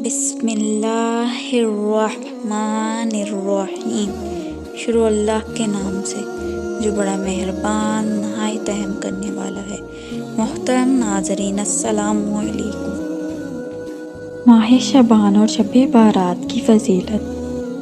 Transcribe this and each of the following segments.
बिस्मिल्लाहिर्रहमानिर्रहीम। शुरू अल्लाह के नाम से जो बड़ा मेहरबान नहायत रहम करने वाला है। मोहतरम नाज़रीन, अस्सलामु अलैकुम। माह शबान और शब बारात की फजीलत।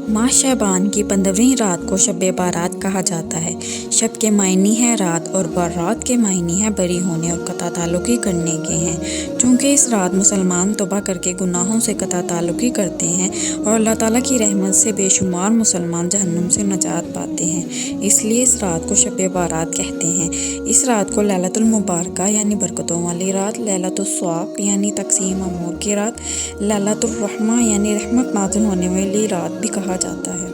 माह शबान की 15वीं रात को शब बारात कहा जाता है। शब के मायनी है रात और बारात के मायनी है बरी होने और कता ताल्लुकी करने के हैं। चूँकि इस रात मुसलमान तौबा करके गुनाहों से कता ताल्लुकी करते हैं और अल्लाह ताला की रहमत से बेशुमार मुसलमान जहन्नुम से नजात पाते हैं, इसलिए इस रात को शब बारात कहते हैं। इस रात को लैलतुल मुबारका यानी बरकतों वाली रात, लैलतुल स्वाब यानी तकसीम अमूर की रात, लैलतुल रहमा यानी रहमत नाज़िल होने वाली रात भी कहा जाता है।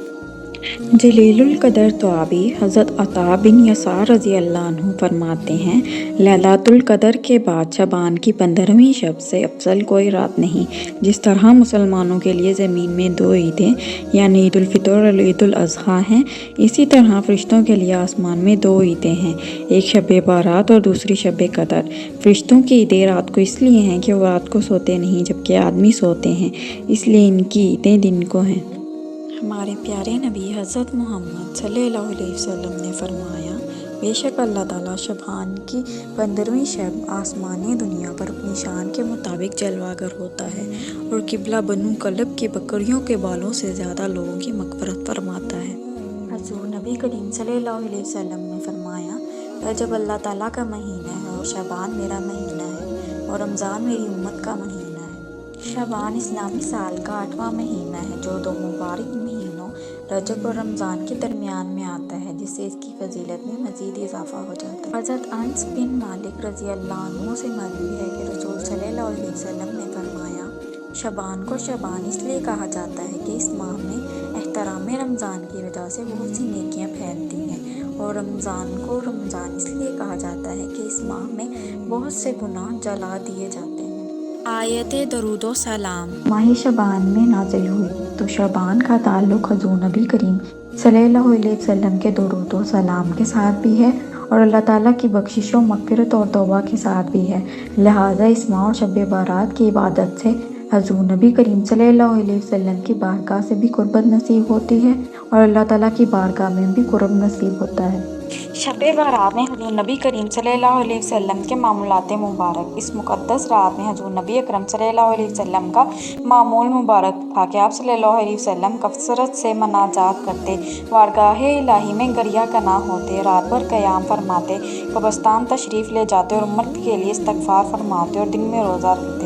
जलीलुल कदर तवाबी हज़रत अता बिन यसार रज़ी अल्लाह अन्हु फरमाते हैं, लैलातुल कदर के बाद शबान की 15वीं शब से अफजल कोई रात नहीं। जिस तरह मुसलमानों के लिए ज़मीन में 2 ईदें यानी ईद उल फितर और ईद उल अज़हा हैं, इसी तरह फ़रिश्तों के लिए आसमान में 2 ईदें हैं, एक शब बारात और दूसरी शब कदर। फ़रिश्तों की ईदें रात को इसलिए हैं कि वो रात को सोते नहीं जबकि आदमी सोते हैं, इसलिए इनकी ईदें दिन को हैं। हमारे प्यारे नबी हज़रत मोहम्मद सल्लल्लाहु अलैहि वसल्लम ने फरमाया, बेशक अल्लाह ताला शबान की 15वीं शब आसमानी दुनिया पर अपनी शान के मुताबिक जलवागर होता है और किबला बनु कलब की बकरियों के बालों से ज़्यादा लोगों की मग़फ़िरत फरमाता है। हज़ूर नबी करीम सल्लल्लाहु अलैहि वसल्लम ने फरमाया, रजब अल्लाह ताला का महीना है और शबान मेरा महीना है और रमज़ान मेरी उम्मत का महीना है। शबान इस्लामी साल का 8वां महीना है जो 2 मुबारक महीनों रजब और रमज़ान के दरमियान में आता है, जिससे इसकी फजीलत में मज़ीद इजाफा हो जाता है। हज़रत अनस बिन मालिक रज़ी अल्लाह अन्हु से मरवी है कि रसूल सल्लल्लाहु अलैहि वसल्लम ने फरमाया, शबान को शबान इसलिए कहा जाता है कि इस माह में एहतराम रमज़ान की वजह से बहुत सी नेकियां फैलती हैं और रमज़ान को रमज़ान इसलिए कहा जाता है कि इस माह में बहुत से गुनाह जला दिए जाते हैं। आयत दरूदो सलाम माह शबान में नाजिल हुई तो शबान का ताल्लुक़ हज़ूर नबी करीम सल्लल्लाहु अलैहि वसल्लम के दुरूद व सलाम के साथ भी है और अल्लाह ताला की बख्शिश व मग़फ़िरत और तौबा के साथ भी है। लिहाजा इस माह और शब बारात की इबादत से हज़ूर नबी करीम सल्लल्लाहु अलैहि वसल्लम की बारगाह से भी कुर्बत नसीब होती है और अल्लाह ताला की बारगाह में भी कुर्ब नसीब होता है। शब बारात में हज़ूर नबी करीम सल्लल्लाहु अलैहि वसल्लम के मामूलात मुबारक। इस मुक़द्दस रात में हज़ूर नबी अकरम सल्लल्लाहु अलैहि वसल्लम का मामूल मुबारक था कि आप सल्लल्लाहु अलैहि वसल्लम कसरत से मनाजात करते, वारगाह इलाही में गरिया कना होते, रात भर क़याम फरमाते, कब्रिस्तान तशरीफ़ ले जाते और उम्मत के लिए इस्तग़फ़ार फरमाते और दिन में रोज़ा रखते।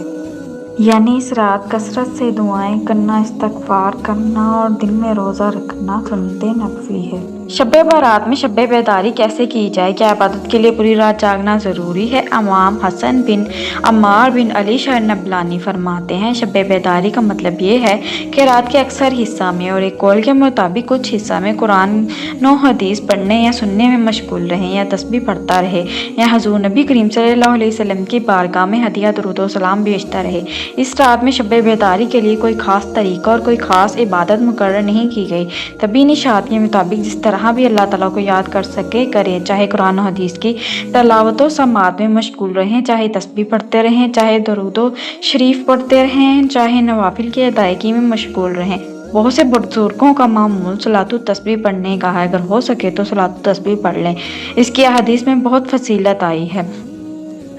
यानी इस रात कसरत से दुआएं करना, इस्तग़फ़ार करना और दिन में रोज़ा रखना सुन्नते नफ़ली है। शब बारात में शब बेदारी कैसे की जाए? क्या इबादत के लिए पूरी रात जागना ज़रूरी है? इमाम हसन बिन अम्मार बिन अली शाह नबलानी फरमाते हैं, शब बेदारी का मतलब ये है कि रात के अक्सर हिस्सा में और एक कौल के मुताबिक कुछ हिस्सा में कुरान व हदीस पढ़ने या सुनने में मशगूल रहें या तस्बीह पढ़ता रहे या हज़ूर नबी करीम सल्लल्लाहु अलैहि वसल्लम की बारगाह में हदिया दुरूद व सलाम भेजता रहे। इस रात में शब बेदारी के लिए कोई ख़ास तरीक़ा और कोई ख़ास इबादत मुकर्रर नहीं की गई। तभी निशात के मुताबिक जिस तरह भी अल्लाह ताला को याद कर सके करें, चाहे कुरान और हदीस की तलावत व समात में मशगूल रहें, चाहे तस्बीह पढ़ते रहें, चाहे दरूद शरीफ पढ़ते रहें, चाहे नवाफिल की अदायगी में मशगूल रहें। बहुत से बुजुर्गों का मामूल सलातुत तस्बीह पढ़ने का है, अगर हो सके तो सलातुत तस्बीह पढ़ लें। इसकी हदीस में बहुत फसीलत आई है।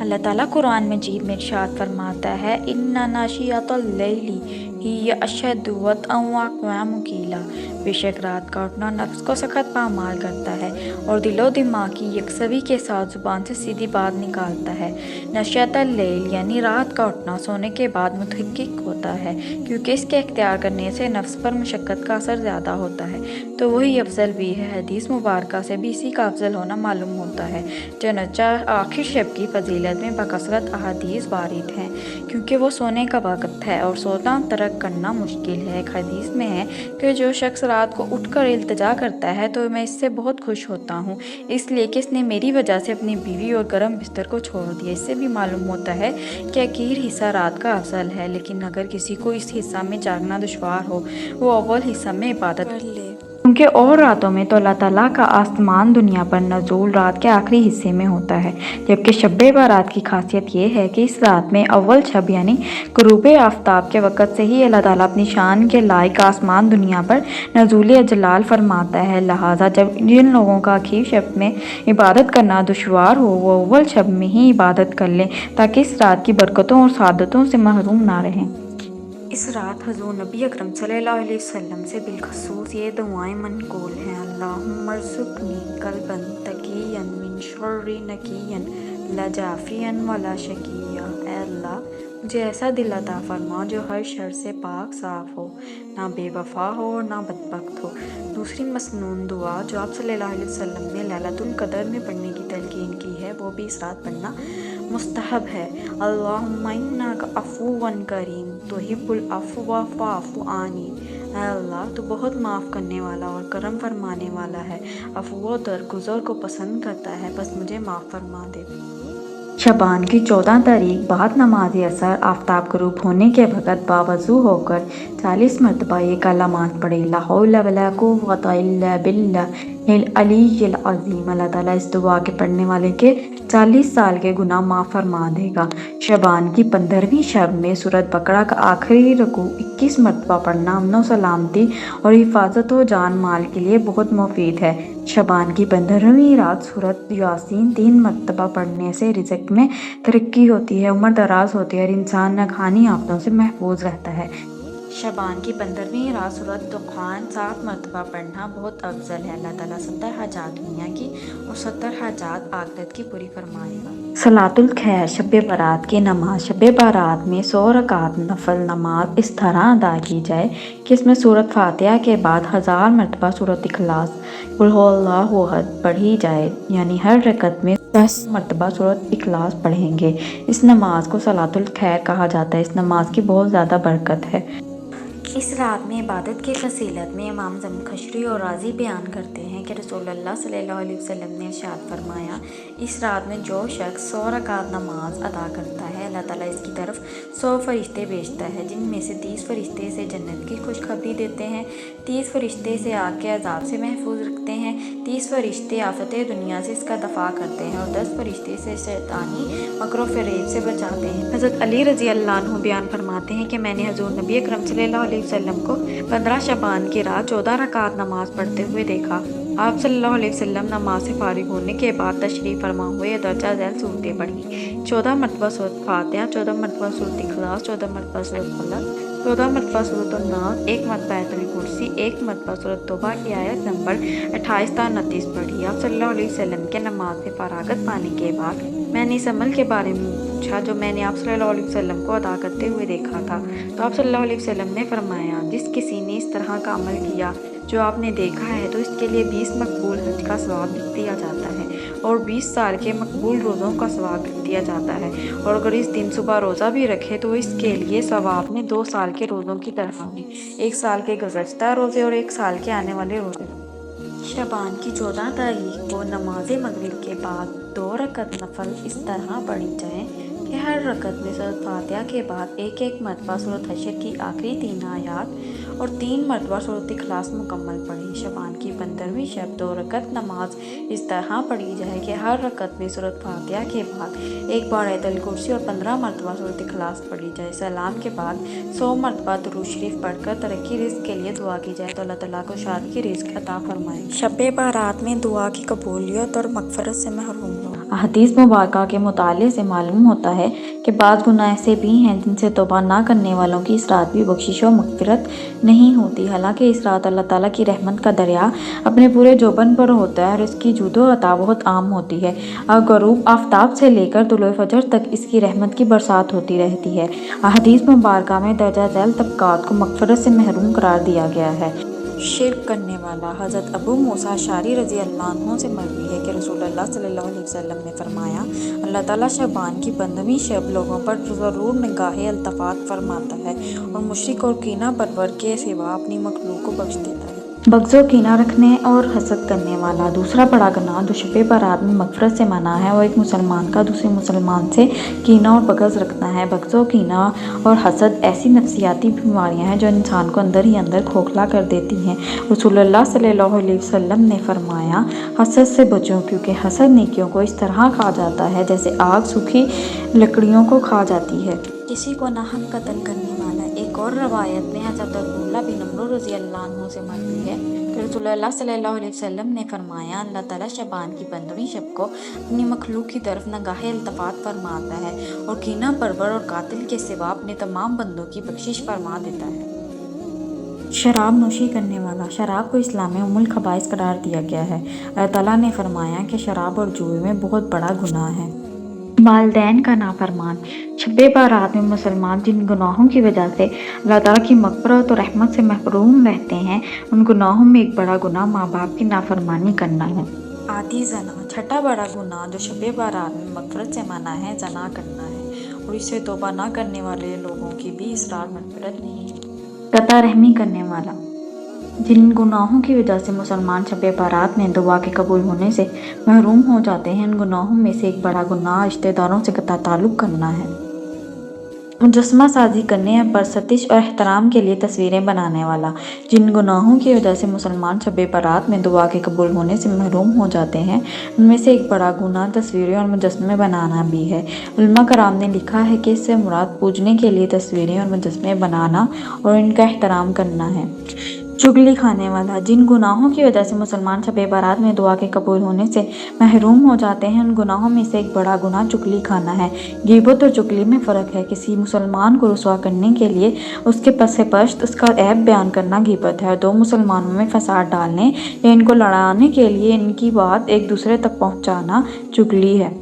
अल्लाह ताला कुरान मजीद में इरशाद फरमाता है, इन्ना नाशियतल लैली हिय अशद्दु वतअन व अक़वाम क़ीला। बेशक रात का उठना नफ्स को सख्त पामाल करता है और दिलो दिमाग की यकसवी के साथ ज़ुबान से सीधी बात निकालता है। नशियतल लैल यानी रात का उठना सोने के बाद मुतहक्किक होता है, क्योंकि इसके इख्तियार करने से नफ्स पर मशक्क़त का असर ज़्यादा होता है, तो वही अफजल भी है। हदीस मुबारका से भी इसी का अफजल होना मालूम होता है। चनाचा आखिर शब की फजीलत में बकसरत अहादीस वारिद हैं, क्योंकि वो सोने का वक्त है और सोना तर्क करना मुश्किल है। एक हदीस में है कि जो शख्स रात को उठकर इल्तिजा करता है तो मैं इससे बहुत खुश होता हूँ, इसलिए कि इसने मेरी वजह से अपनी बीवी और गर्म बिस्तर को छोड़ दिया। इससे भी मालूम होता है कि आखिर हिस्सा रात का अफजल है, लेकिन अगर किसी को इस हिस्सा में जागना दुश्वार हो, वो अव्वल हिस्सा में इबादत कर ले। क्योंकि और रातों में तो अल्लाह ताला का आसमान दुनिया पर नज़ूल रात के आखिरी हिस्से में होता है, जबकि शब-ए बारात की खासियत ये है कि इस रात में अव्वल शब यानी गुरूब आफ्ताब के वक़्त से ही अल्लाह ताला अपनी शान के लायक आसमान दुनिया पर नज़ूल जलाल फरमाता है। लिहाजा जब जिन लोगों का आखिरी शब में इबादत करना दुश्वार हो वो अव्वल शब में ही इबादत कर लें ताकि इस रात की बरकतों और सादतों से महरूम ना रहें। इस रात हज़ूर नबी अकरम सल्लल्लाहु अलैहि वसल्लम से बिलखसूस ये दुआएं मनक़ूल हैं। अल्लाहुम्मा अर्ज़ुक़नी क़ल्बन तक़िय्यन मिन शर्रि नक़िय्यन ला जाफ़ियन वला शक़िय्या। ऐ अल्लाह, मुझे ऐसा दिल अता फरमा जो हर शर से पाक साफ़ हो, ना बेवफ़ा हो और ना बदबख्त हो। दूसरी मसनून दुआ जो आप सल्लल्लाहु अलैहि वसल्लम ने लैलतुल क़द्र में पढ़ने की तलक़ीन की है वो भी इस रात पढ़ना मुस्तहब है। अल्लाहुम्मा इन्नका अफ़ुव्वुन करीम तुहिब्बुल अफ़्व फ़अफ़ु अन्नी। ऐ अल्लाह, तू बहुत माफ़ करने वाला और करम फरमाने वाला है, अफ़्व और दरगुज़र को पसंद करता है, बस मुझे माफ़ फरमा दे। शबान की 14 तारीख बाद नमाज असर आफ्ताब ग़ुरूब होने के वक़्त बावज़ू होकर 40 मरतबा ये कलमात पढ़े, ला हौला वला कुव्वता इल्ला बिल्लाहिल अलिय्यिल अज़ीम। अल्लाह ताला इस दुआ के पढ़ने वाले के 40 साल के गुनाह माफ़ फरमा देगा। शबान की 15वीं शब में सूरत बकरा का आखिरी रुकू 21 मरतबा पढ़ना अमन सलामती और हिफाजत व जान माल के लिए बहुत मुफीद है। शबान की 15वीं रात सूरत यासीन 3 मरतबा पढ़ने से रिज़्क़ में तरक्की होती है, उम्र दराज होती है और इंसान नागहानी आफतों से महफूज रहता है। शबान की 15वीं रात सूरत दुखान 7 मरतबा पढ़ना बहुत अफजल है। अल्लाह ताला 70 हाजात दुनिया की और 70 हाजात आखिरत की पूरी फरमाएगा। सलातुल खैर शब बारात की नमाज शब बारात में 100 रकात नफल नमाज इस तरह अदा की जाए कि इसमें सूरत फातिहा के बाद 1000 मरतबा सूरत इखलास कुल हुवल्लाहु अहद पढ़ी जाए, यानी हर रकत में 10 मरतबा सूरत इखलास पढ़ेंगे। इस नमाज को सलातुल खैर कहा जाता है। इस नमाज की बहुत ज़्यादा बरकत है। इस रात में इबादत की फसीलत में इमाम ज़मख़शरी और राज़ी बयान करते हैं कि रसूलुल्लाह सल्लल्लाहु अलैहि वसल्लम ने इरशाद फरमाया, इस रात में जो शख्स 100 रकात नमाज अदा करता है, अल्लाह ताला इसकी तरफ 100 फरिश्ते भेजता है, जिनमें से 30 फरिश्ते से जन्नत की खुशखबरी देते हैं, 30 फरिश्ते से आग के अज़ाब से महफूज रखते हैं, 30 फरिश्ते आफत दुनिया से इसका दफ़ा करते हैं और 10 फरिश्ते से शैतानी मकर व फ़रेब से बचाते हैं। हज़रत अली रज़ी अल्लाह अन्हु बयान फरमाते हैं कि मैंने हज़ूर नबी अकरम सल्लल्लाहु अलैहि वसल्लम को 15 शबान की रात 14 रकात नमाज पढ़ते हुए देखा। आप सल्लल्लाहु अलैहि वसल्लम नमाज से फारिग होने के बाद तशरीफ़ फरमा हुए दर्जा झैल सूरतें पढ़ी। 14 मरतबा सूरत फातिहा, 14 मरतबा सूरत इखलास, 14 मरतबा सूरत फलक, 14 मरतबा सूरत नास, 1 मरतबा आयतुल कुर्सी, 1 मरतबा सूरत तौबा की आयत नंबर 28 ता 29 पढ़ी। आप सल्लल्लाहु अलैहि वसल्लम के नमाज से फरागत पाने के बाद मैंने इस अमल के बारे में पूछा जो मैंने आप सल्लल्लाहु अलैहि वसल्लम को अदा करते हुए देखा था। तो आप सल्लल्लाहु अलैहि वसल्लम ने फरमाया, जिस किसी ने इस तरह का अमल किया जो आपने देखा है तो इसके लिए 20 मकबूल हज का सवाब लिख दिया जाता है और 20 साल के मकबूल रोज़ों का सवाब लिख दिया जाता है, और अगर इस दिन सुबह रोज़ा भी रखे तो इसके लिए सवाब में 2 साल के रोज़ों की तरह में 1 साल के गुज़श्ता रोज़े और 1 साल के आने वाले रोज़े। शबान की 14 तारीख को नमाज मगरिब के बाद 2 रकत नफल इस तरह पढ़ी जाए कि हर रकत में सूरत फातिहा के बाद 1-1 मरतबा सूरत हशर की आखिरी 3 आयात और 3 मरतबा सूरत इखलास मुकम्मल पढ़ी। शबान की 15वीं शब 2 रकत नमाज इस तरह पढ़ी जाए कि हर रकत में सूरत फातिहा के बाद 1 बार आयतुल कुर्सी और 15 मरतबा सूरत इखलास पढ़ी जाए। सलाम के बाद 100 मरतबा दुरूद शरीफ पढ़कर तरक्की रिज़्क़ के लिए दुआ की जाए तो अल्लाह ताला को शादी की रिज़्क़ अता फरमाए। शब बारात में दुआ की कबूलियत और मग़फ़िरत से महरूम लोग। हदीस मुबारका के मुताले से मालूम होता है कि बाज़ गुनाह ऐसे भी हैं जिनसे तौबा ना करने वालों की इस रात भी बख्शिश व मग़फ़िरत नहीं होती। हालांकि इस रात अल्लाह ताला की रहमत का दरिया अपने पूरे जोबन पर होता है और इसकी जुदो अता बहुत आम होती है और ग़ुरूब आफ्ताब से लेकर तुलुए फ़जर तक इसकी रहमत की बरसात होती रहती है। हदीस मुबारका में दर्जा झैल तबक़ात को मग़फ़िरत से महरूम करार दिया गया है। शिर्क करने वाला हज़रत अबू मूसा अशअरी रज़ी अल्लाह अन्हु से मरवी है कि रसूलुल्लाह सल्लल्लाहु अलैहि वसल्लम ने फरमाया, अल्लाह ताला शबान की 15वीं शब लोगों पर ज़रूर निगाहे अल्तफ़ात फरमाता है और मुशरिक और कीना परवर के सिवा अपनी मखलूक को बख्श देता है। बग़्ज़ो कीना रखने और हसद करने वाला। दूसरा बड़ा गुनाह जो शब बारात में मग़फ़िरत से मना है वो एक मुसलमान का दूसरे मुसलमान से कीना और बग़ज़ रखना है। बग़्ज़ो कीना और हसद ऐसी नफ्सियाती बीमारियां हैं जो इंसान को अंदर ही अंदर खोखला कर देती हैं। रसूलुल्लाह सल्लल्लाहु अलैहि वसल्लम ने फरमाया, हसद से बचो क्योंकि हसद नेकियों को इस तरह खा जाता है जैसे आग सूखी लकड़ियों को खा जाती है। किसी को नाहक कत्ल करने वाला। एक और रवायत में हज़रत अब्दुल्लाह बिन अम्र रज़ियल्लाहु अन्हु से मरवी है कि रसूलुल्लाह सल्लल्लाहु अलैहि वसल्लम ने फरमाया, अल्लाह ताला शबान की 15वीं शब को अपनी मखलूक की तरफ नगाहे इल्तफ़ात फरमाता है और कीना परवर और कातिल के सिवा अपने तमाम बंदों की बख्शिश फरमा देता है। शराब नोशी करने वाला। शराब को इस्लाम में उम्मुल खबाइस करार दिया गया है। अल्लाह ताला ने फरमाया कि शराब और जुए में बहुत बड़ा गुनाह है। वालिदैन का नाफरमान। शब बारात में मुसलमान जिन गुनाहों की वजह से अल्लाह ताला की मग़फ़िरत और रहमत से महरूम रहते हैं, उन गुनाहों में एक बड़ा गुनाह माँ बाप की नाफरमानी करना है। आदि जना। छठा बड़ा गुनाह जो शब बारात में मग़फ़िरत से मना है, जना करना है और इससे तौबा न करने वाले लोगों की भी इसरार मग़फ़िरत नहीं है। कता रहमी करने वाला। जिन गुनाहों की वजह से मुसलमान शब बारात में दुआ के कबूल होने से महरूम हो जाते हैं, उन गुनाहों में से एक बड़ा गुनाह रिश्तेदारों से कता ताल्लुक़ करना है। मुजस्समा साजी करने या परस्तिश और एहतराम के लिए तस्वीरें बनाने वाला। जिन गुनाहों की वजह से मुसलमान शब बारात में दुआ के कबूल होने से महरूम हो जाते हैं, उनमें से एक बड़ा गुनाह तस्वीरें और मुजस्समे बनाना भी है। उलमा कराम ने लिखा है कि इससे मुराद पूजने के लिए तस्वीरें और मुजस्समे बनाना और इनका एहतराम करना है। चुगली खाने वाला। जिन गुनाहों की वजह से मुसलमान शब बारात में दुआ के कबूल होने से महरूम हो जाते हैं, उन गुनाहों में से एक बड़ा गुनाह चुगली खाना है। ग़ीबत और चुगली में फ़र्क है। किसी मुसलमान को रुसवा करने के लिए उसके पसे पश्त उसका ऐब बयान करना ग़ीबत है। दो मुसलमानों में फ़साद डालने या इनको लड़ाने के लिए इनकी बात एक दूसरे तक पहुँचाना चुगली है।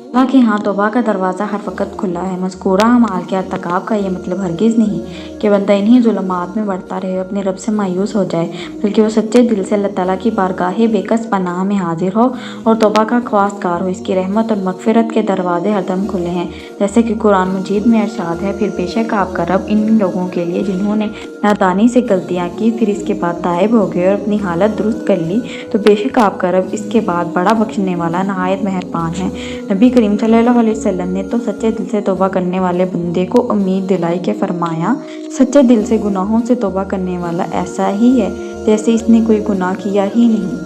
अल्लाह के यहाँ तौबा का दरवाज़ा हर वक्त खुला है। मज़कूरा अमाल के अर्तकाब का ये मतलब हरगिज़ नहीं कि बंदा इन्हीं ज़ुल्मात में बढ़ता रहे, अपने रब से मायूस हो जाए, बल्कि वो सच्चे दिल से अल्लाह ताला की बारगाह बेकस पनाह में हाजिर हो और तौबा का ख्वास्तगार हो। इसकी रहमत और मग़फ़िरत के दरवाज़े हरदम खुले हैं, जैसे कि कुरान मजीद में इरशाद है, फिर बेशक आपका रब इन लोगों के लिए जिन्होंने नादानी से गलतियाँ की फिर इसके बाद ताइब हो गए और अपनी हालत दुरुस्त कर ली, तो बेशक आपका रब इसके बाद बड़ा बख्शने वाला नहायत मेहरबान है। नबी करीम सल्लल्लाहु अलैहि वसल्लम ने तो सच्चे दिल से तौबा करने वाले बंदे को उम्मीद दिलाई के फरमाया, सच्चे दिल से गुनाहों से तौबा करने वाला ऐसा ही है जैसे इसने कोई गुनाह किया ही नहीं।